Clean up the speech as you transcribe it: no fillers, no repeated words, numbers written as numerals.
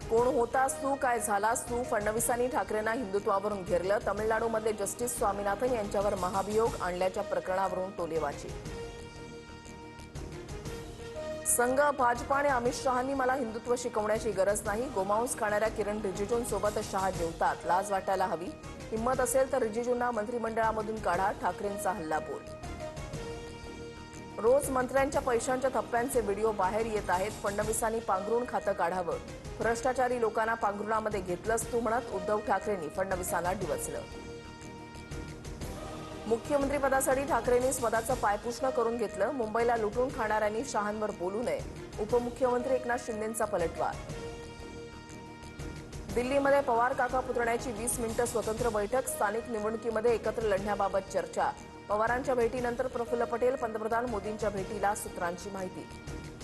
कोण होतास तू, काय झालास तू? फडणवीसांनी ठाकरेंना हिंदुत्वावरून घेरलं. तमिळनाडूमध्ये जस्टिस स्वामीनाथन यांच्यावर महाभियोग आणल्याच्या प्रकरणावरून टोलेबाजी. संघ भाजपा आणि अमित शहांनी मला हिंदुत्व शिकवण्याची गरज नाही. गोमांस खाणाऱ्या किरण रिजिजूंसोबत शहा जेवतात. लाज वाटायला हवी. हिंमत असेल तर रिजिजूंना मंत्रिमंडळामधून काढा. ठाकरेंचा हल्लाबोल. रोज मंत्र्यांच्या पैशांच्या थप्प्यांचे व्हिडिओ बाहेर येत आहेत. फडणवीसांनी पांघरुण खातं काढावं. भ्रष्टाचारी लोकांना पांघरुणामध्ये घेतलंस तू म्हणत उद्धव ठाकरेंनी फडणवीसांना डिवचलं. मुख्यमंत्रीपदासाठी ठाकरेंनी स्वतःचं पायपुसणं करून घेतलं. मुंबईला लुटून खाणाऱ्यांनी शहांवर बोलू नये. उपमुख्यमंत्री एकनाथ शिंदेंचा पलटवार. दिल्लीमध्ये पवार काका पुतण्याची 20 मिनिटं स्वतंत्र बैठक. स्थानिक निवडणुकीमध्ये एकत्र लढण्याबाबत चर्चा. पवारांच्या भेटीनंतर प्रफुल्ल पटेल पंतप्रधान मोदींच्या भेटीला सूत्रांची माहिती.